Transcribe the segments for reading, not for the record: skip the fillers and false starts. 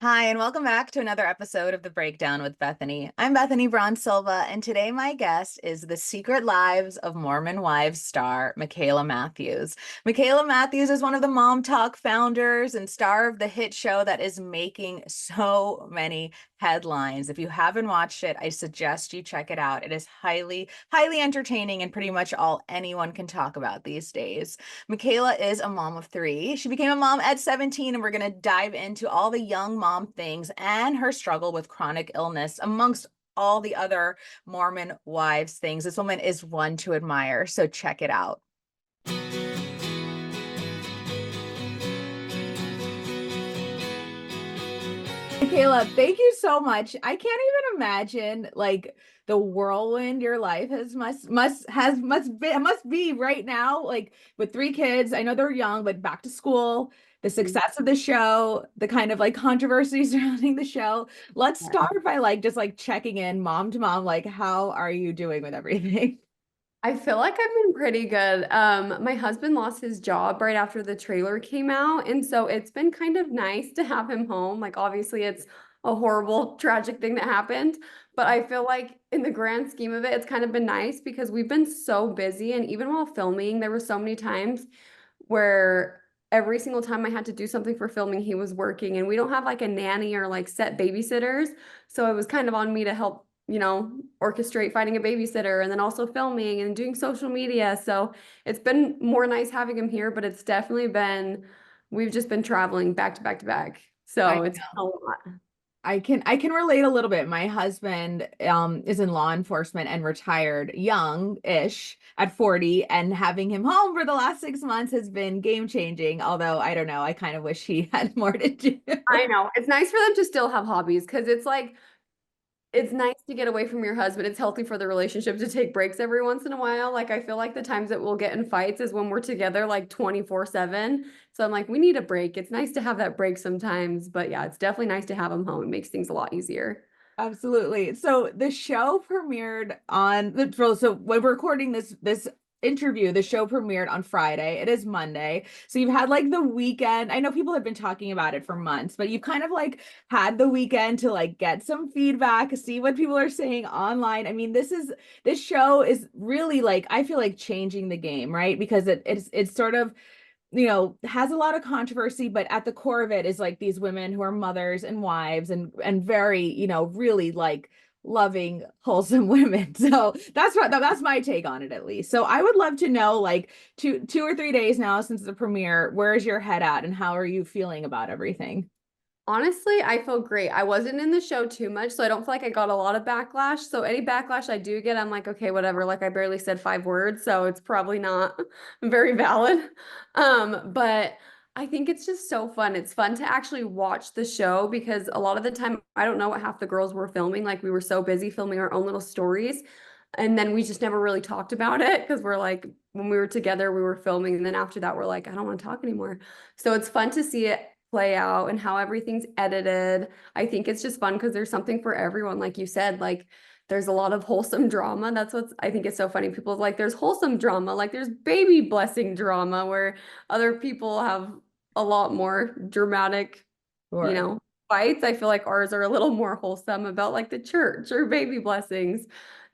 Hi, and welcome back to another episode of The Breakdown with Bethany. I'm Bethany Braun Silva, and today my guest is the Secret Lives of Mormon Wives star, Mikayla Matthews. Mikayla Matthews is one of the Mom Talk founders and star of the hit show that is making so many headlines. If you haven't watched it, I suggest you check it out. It is highly, highly entertaining and pretty much all anyone can talk about these days. Mikayla is a mom of three. She became a mom at 17, and we're going to dive into all the young mom things and her struggle with chronic illness, amongst all the other Mormon wives things. This woman is one to admire, so check it out. Mikayla, thank you so much. I can't even imagine like the whirlwind your life must be right now, like with three kids. I know they're young, but back to school, the success of the show, the kind of like controversy surrounding the show. Let's start by like just like checking in mom to mom, like how are you doing with everything? I feel like I've been pretty good. My husband lost his job right after the trailer came out, and so it's been kind of nice to have him home. Like obviously it's a horrible, tragic thing that happened, but I feel like in the grand scheme of it, it's kind of been nice because we've been so busy, and even while filming, there were so many times where every single time I had to do something for filming, he was working, and we don't have like a nanny or like set babysitters, so it was kind of on me to help orchestrate finding a babysitter and then also filming and doing social media. So it's been more nice having him here, but it's definitely been, we've just been traveling back to back to back. I So it's been a lot. I can relate a little bit. My husband is in law enforcement and retired young-ish at 40, and having him home for the last 6 months has been game changing. Although I don't know, I kind of wish he had more to do. I know. It's nice for them to still have hobbies because it's like, it's nice to get away from your husband. It's healthy for the relationship to take breaks every once in a while. Like I feel like the times that we'll get in fights is when we're together like 24/7. So I'm like, we need a break. It's nice to have that break sometimes, but yeah, it's definitely nice to have him home. It makes things a lot easier. Absolutely. So the show premiered on the so when we're recording this interview, the show premiered on Friday. It is Monday. So you've had like the weekend. I know people have been talking about it for months, but you've kind of like had the weekend to like get some feedback, see what people are saying online. I mean, this show is really like I feel like changing the game, right? Because it's sort of has a lot of controversy, but at the core of it is like these women who are mothers and wives and very, really like loving, wholesome women. So that's my take on it at least. So I would love to know, like two or 3 days now since the premiere, where is your head at and how are you feeling about everything? Honestly, I feel great. I wasn't in the show too much, so I don't feel like I got a lot of backlash. So any backlash I do get, I'm like, okay, whatever. Like I barely said 5 words, so it's probably not very valid. But I think it's just so fun. It's fun to actually watch the show because a lot of the time I don't know what half the girls were filming. Like we were so busy filming our own little stories. And then we just never really talked about it because we're like, when we were together, we were filming. And then after that, we're like, I don't want to talk anymore. So it's fun to see it play out and how everything's edited. I think it's just fun because there's something for everyone. Like you said, like there's a lot of wholesome drama. That's what's I think it's so funny. People are like there's wholesome drama, like there's baby blessing drama where other people have a lot more dramatic, you Sure. know, fights. I feel like ours are a little more wholesome about like the church or baby blessings.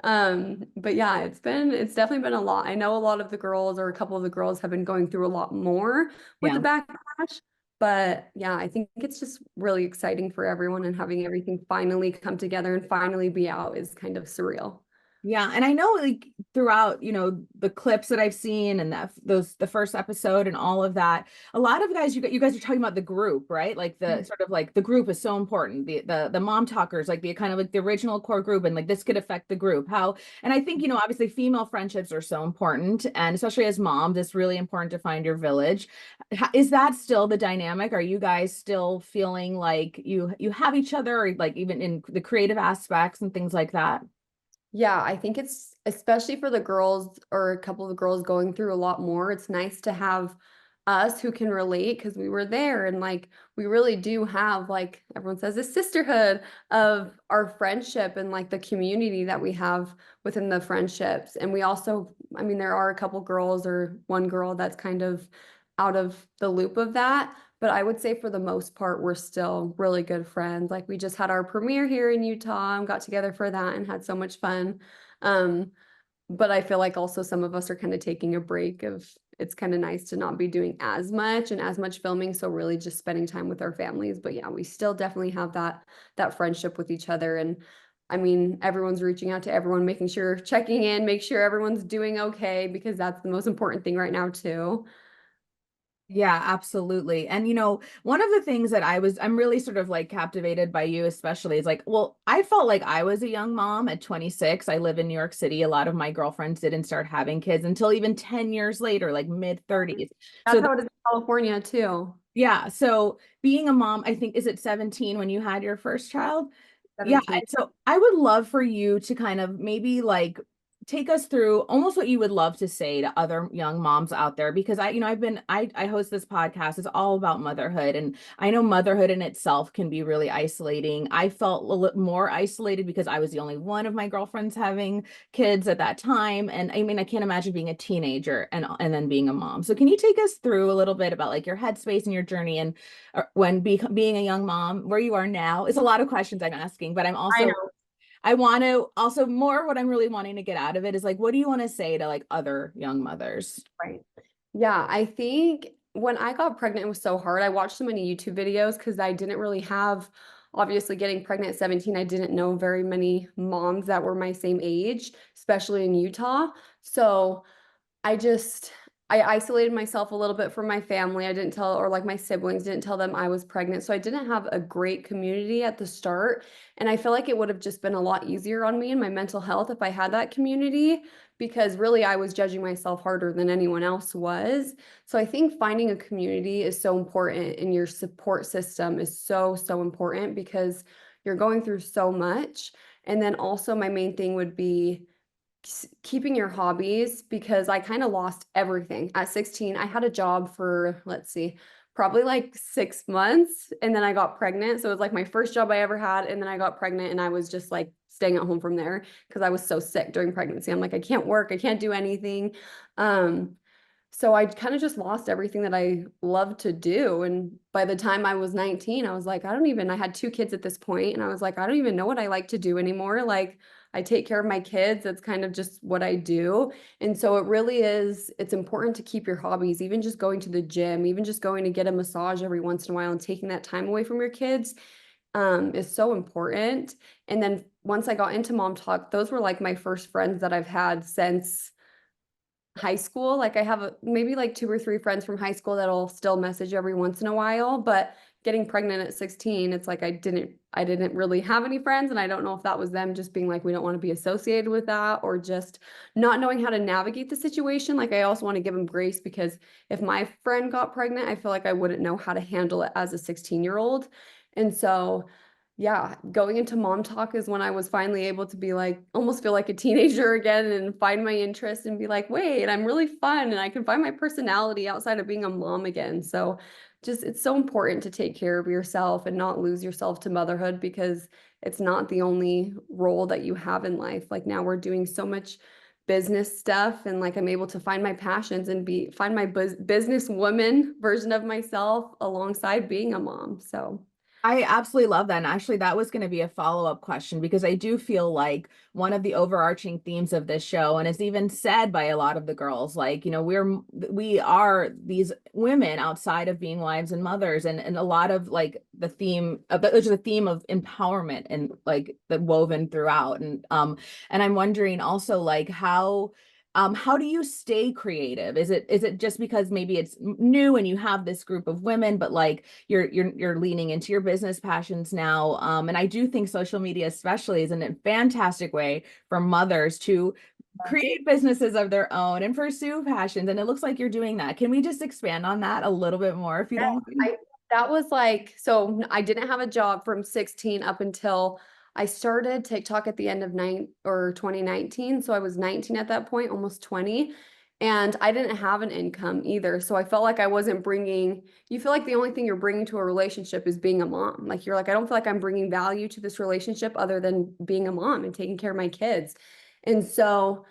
But yeah, it's definitely been a lot. I know a lot of the girls or a couple of the girls have been going through a lot more with the Yeah. backlash. But yeah, I think it's just really exciting for everyone and having everything finally come together and finally be out is kind of surreal. Yeah, and I know like throughout, the clips that I've seen and the first episode and all of that, a lot of guys you guys are talking about the group, right? Like the sort of like the group is so important. The mom talkers, like the kind of like the original core group and like this could affect the group. How and I think, obviously female friendships are so important and especially as moms, it's really important to find your village. Is that still the dynamic? Are you guys still feeling like you have each other or like even in the creative aspects and things like that? Yeah, I think it's especially for the girls or a couple of the girls going through a lot more. It's nice to have us who can relate because we were there and like we really do have like everyone says a sisterhood of our friendship and like the community that we have within the friendships. And we also, I mean, there are a couple girls or one girl that's kind of out of the loop of that. But I would say for the most part, we're still really good friends. Like we just had our premiere here in Utah and got together for that and had so much fun. Um, but I feel like also some of us are kind of taking a break of it's kind of nice to not be doing as much and as much filming. So really just spending time with our families. But yeah, we still definitely have that friendship with each other. And I mean, everyone's reaching out to everyone, making sure, checking in, make sure everyone's doing okay, because that's the most important thing right now, too. Yeah, absolutely. And one of the things that I'm really sort of like captivated by you, especially is like, well, I felt like I was a young mom at 26. I live in New York City. A lot of my girlfriends didn't start having kids until even 10 years later, like mid 30s. That's So how it is in California, too. yeah, so being a mom, I think, is it 17 when you had your first child? Yeah, 17. and so I would love for you to kind of maybe like take us through almost what you would love to say to other young moms out there because I host this podcast. It's all about motherhood, and I know motherhood in itself can be really isolating. I felt a little more isolated because I was the only one of my girlfriends having kids at that time, and I mean I can't imagine being a teenager and then being a mom. So can you take us through a little bit about like your headspace and your journey and when being a young mom, where you are now? Is a lot of questions I'm asking, but I know. I want to also more what I'm really wanting to get out of it is like, what do you want to say to like other young mothers? Right. Yeah, I think when I got pregnant, it was so hard. I watched so many YouTube videos because I didn't really have, obviously, getting pregnant at 17, I didn't know very many moms that were my same age, especially in Utah. So I just I isolated myself a little bit from my family. I didn't tell, or like my siblings didn't tell them I was pregnant. So I didn't have a great community at the start. And I feel like it would have just been a lot easier on me and my mental health if I had that community, because really I was judging myself harder than anyone else was. So I think finding a community is so important, and your support system is so, so important because you're going through so much. And then also my main thing would be keeping your hobbies, because I kind of lost everything. At 16, I had a job for, let's see, probably like 6 months, and then I got pregnant. So it was like my first job I ever had, and then I got pregnant, and I was just like staying at home from there because I was so sick during pregnancy. I'm like, I can't work, I can't do anything. Um, so I kind of just lost everything that I loved to do. And by the time I was 19, I was like, I had two kids at this point, and I was like, I don't even know what I like to do anymore. Like, I take care of my kids. That's kind of just what I do. And so it really is, it's important to keep your hobbies, even just going to the gym, even just going to get a massage every once in a while and taking that time away from your kids is so important. And then once I got into Mom Talk, those were like my first friends that I've had since high school. Like I have maybe like two or three friends from high school that'll still message every once in a while, but getting pregnant at 16, it's like I didn't really have any friends, and I don't know if that was them just being like we don't want to be associated with that, or just not knowing how to navigate the situation. Like I also want to give them grace, because if my friend got pregnant, I feel like I wouldn't know how to handle it as a 16-year-old. And so yeah, going into Mom Talk is when I was finally able to be like, almost feel like a teenager again and find my interest and be like, wait, I'm really fun and I can find my personality outside of being a mom again. So just, it's so important to take care of yourself and not lose yourself to motherhood, because it's not the only role that you have in life. Like now we're doing so much business stuff, and like I'm able to find my passions and find my business woman version of myself alongside being a mom. So I absolutely love that. And actually, that was going to be a follow-up question because I do feel like one of the overarching themes of this show, and it's even said by a lot of the girls, like, we are these women outside of being wives and mothers, and a lot of like the theme of there's a theme of empowerment and like the woven throughout. And I'm wondering also like how do you stay creative? Is it just because maybe it's new and you have this group of women, but like you're leaning into your business passions now? And I do think social media especially is a fantastic way for mothers to create businesses of their own and pursue passions. And it looks like you're doing that. Can we just expand on that a little bit more if you don't mind? I that was like, so I didn't have a job from 16 up until I started TikTok at the end of 2019. So I was 19 at that point, almost 20. And I didn't have an income either. So I felt like I wasn't bringing, you feel like the only thing you're bringing to a relationship is being a mom. Like you're like, I don't feel like I'm bringing value to this relationship other than being a mom and taking care of my kids. And so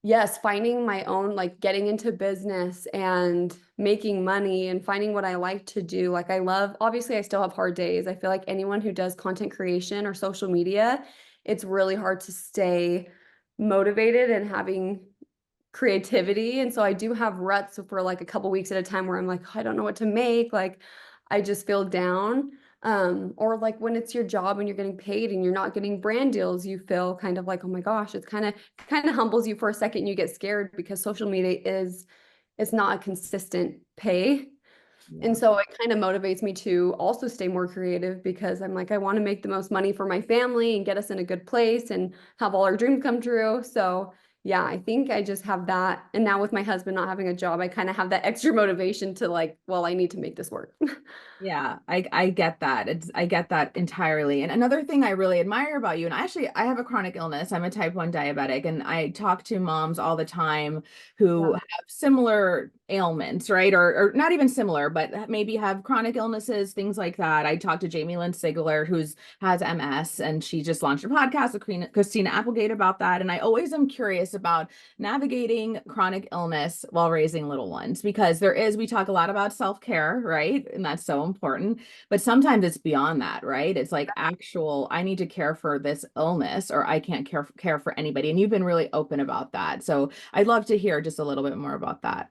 Yes, finding my own, like getting into business and making money and finding what I like to do. Like I love, obviously I still have hard days. I feel like anyone who does content creation or social media, it's really hard to stay motivated and having creativity. And so I do have ruts for like a couple weeks at a time where I'm like, "Oh, I don't know what to make." Like I just feel down. Or like when it's your job and you're getting paid and you're not getting brand deals, you feel kind of like, oh my gosh, it's kind of humbles you for a second. And you get scared because social media is it's not a consistent pay. And Yeah. so it kind of motivates me to also stay more creative because I'm like, I want to make the most money for my family and get us in a good place and have all our dreams come true. So, yeah, I think I just have that. And now with my husband not having a job, I kind of have that extra motivation to like, well, I need to make this work. Yeah, I get that. I get that entirely. And another thing I really admire about you, and I have a chronic illness. I'm a type 1 diabetic, and I talk to moms all the time who Yeah. have similar ailments, right? Or not even similar, but maybe have chronic illnesses, things like that. I talked to Jamie Lynn Sigler, who's has MS, and she just launched a podcast with Christina Applegate about that. And I always am curious about navigating chronic illness while raising little ones because we talk a lot about self-care, right? And that's so important. But sometimes it's beyond that, right? It's like actual, I need to care for this illness or I can't care for anybody. And you've been really open about that. So I'd love to hear just a little bit more about that.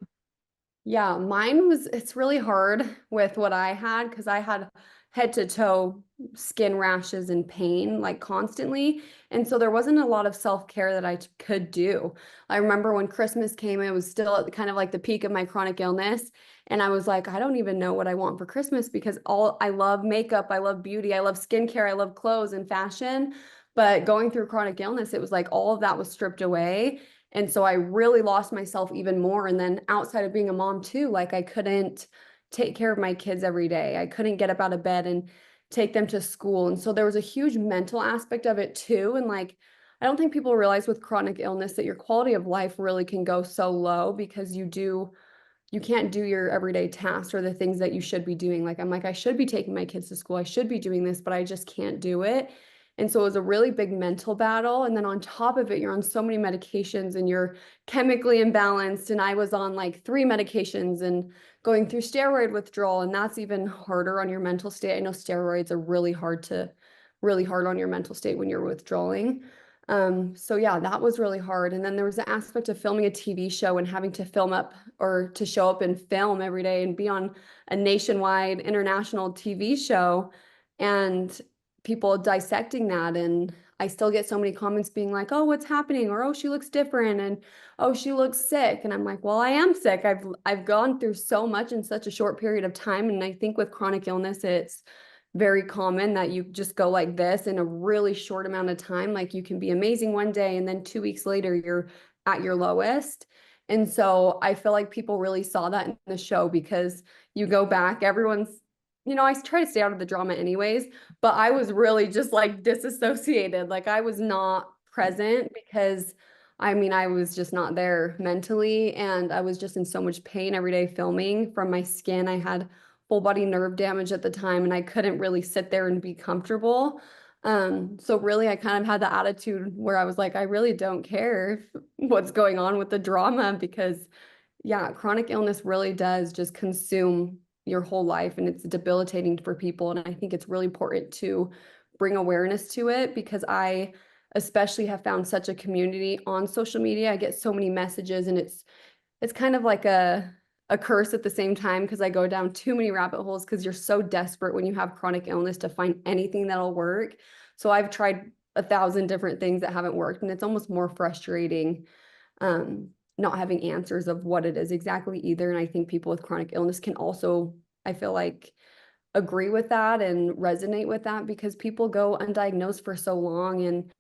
Yeah, it's really hard with what I had because I had head to toe skin rashes and pain like constantly. And so there wasn't a lot of self-care that could do. I remember when Christmas came, it was still at kind of like the peak of my chronic illness. And I was like, I don't even know what I want for Christmas because all I love makeup, I love beauty, I love skincare, I love clothes and fashion. But going through chronic illness, it was like all of that was stripped away. And so I really lost myself even more. And then outside of being a mom too, like I couldn't take care of my kids every day. I couldn't get up out of bed and take them to school. And so there was a huge mental aspect of it too. And like, I don't think people realize with chronic illness that your quality of life really can go so low because you can't do your everyday tasks or the things that you should be doing. Like, I'm like, I should be taking my kids to school. I should be doing this, but I just can't do it. And so it was a really big mental battle. And then on top of it, you're on so many medications and you're chemically imbalanced. And I was on like 3 medications and going through steroid withdrawal. And that's even harder on your mental state. I know steroids are really hard on your mental state when you're withdrawing. So yeah, that was really hard. And then there was the aspect of filming a TV show and having to film up or to show up and film every day and be on a nationwide international TV show and people dissecting that. And I still get so many comments being like, "Oh, what's happening?" Or "Oh, she looks different." And "Oh, she looks sick." And I'm like, "Well, I am sick. I've gone through so much in such a short period of time." And I think with chronic illness, it's very common that you just go like this in a really short amount of time. Like you can be amazing one day and then 2 weeks later you're at your lowest. And so I feel like people really saw that in the show because you go back, I try to stay out of the drama anyways, but I was really just like disassociated. Like I was not present because I was just not there mentally and I was just in so much pain every day filming from my skin. I had full body nerve damage at the time and I couldn't really sit there and be comfortable. So really I kind of had the attitude where I was like, I really don't care what's going on with the drama because yeah, chronic illness really does just consume your whole life and it's debilitating for people. And I think it's really important to bring awareness to it because I especially have found such a community on social media. I get so many messages and it's kind of like a curse at the same time because I go down too many rabbit holes because you're so desperate when you have chronic illness to find anything that'll work. So I've tried 1,000 different things that haven't worked, and it's almost more frustrating um, not having answers of what it is exactly either. And I think people with chronic illness can also, I feel like, agree with that and resonate with that because people go undiagnosed for so long and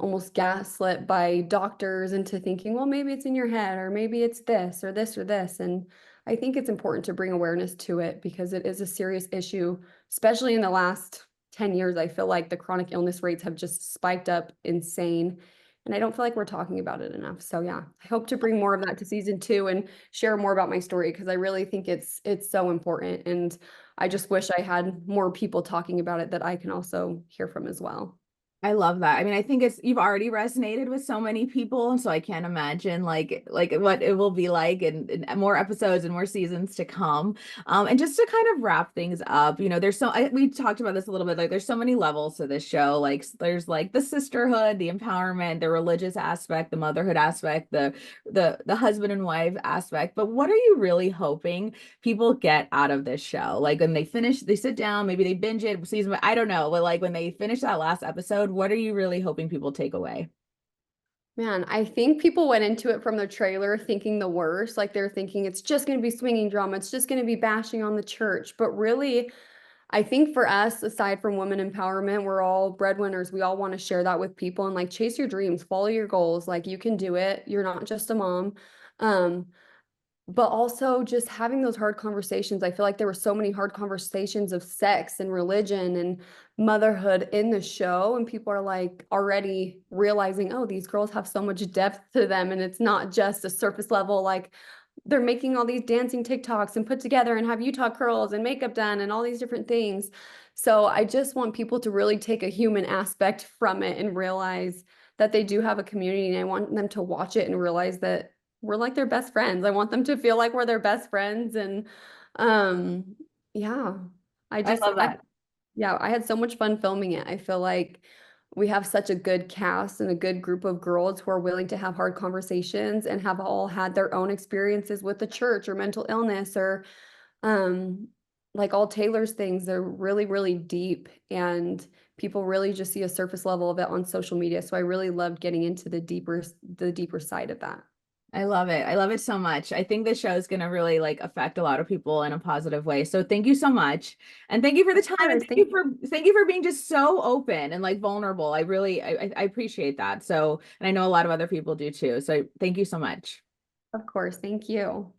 almost gaslit by doctors into thinking, well, maybe it's in your head or maybe it's this or this or this. And I think it's important to bring awareness to it because it is a serious issue, especially in the last 10 years. I feel like the chronic illness rates have just spiked up insane. And I don't feel like we're talking about it enough. So yeah, I hope to bring more of that to season 2 and share more about my story because I really think it's so important. And I just wish I had more people talking about it that I can also hear from as well. I love that. I mean, I think it's you've already resonated with so many people, so I can't imagine like what it will be like in more episodes and more seasons to come. And just to kind of wrap things up, there's we talked about this a little bit. Like, there's so many levels to this show. Like, there's like the sisterhood, the empowerment, the religious aspect, the motherhood aspect, the husband and wife aspect. But what are you really hoping people get out of this show? Like, when they finish, they sit down, maybe they binge it season, I don't know, but like when they finish that last episode, what are you really hoping people take away? Man, I think people went into it from the trailer thinking the worst. Like they're thinking it's just going to be swinging drama. It's just going to be bashing on the church. But really, I think for us, aside from women empowerment, we're all breadwinners. We all want to share that with people and like chase your dreams, follow your goals. Like you can do it. You're not just a mom. Um, but also just having those hard conversations. I feel like there were so many hard conversations of sex and religion and motherhood in the show, and people are like already realizing, oh, these girls have so much depth to them, and it's not just a surface level, like they're making all these dancing TikToks and put together and have Utah curls and makeup done and all these different things. So I just want people to really take a human aspect from it and realize that they do have a community, and I want them to watch it and realize that we're like their best friends. I want them to feel like we're their best friends. And um, yeah, I I just, love I, that. yeah, I had so much fun filming it. I feel like we have such a good cast and a good group of girls who are willing to have hard conversations and have all had their own experiences with the church or mental illness or um, like all Taylor's things. They're really, really deep and people really just see a surface level of it on social media. So I really loved getting into the deeper side of that. I love it. I love it so much. I think this show is going to really like affect a lot of people in a positive way. So thank you so much. And thank you for the Of time, and course. Thank you. thank you for being just so open and like vulnerable. I really I appreciate that. So, and I know a lot of other people do too. So thank you so much. Of course. Thank you.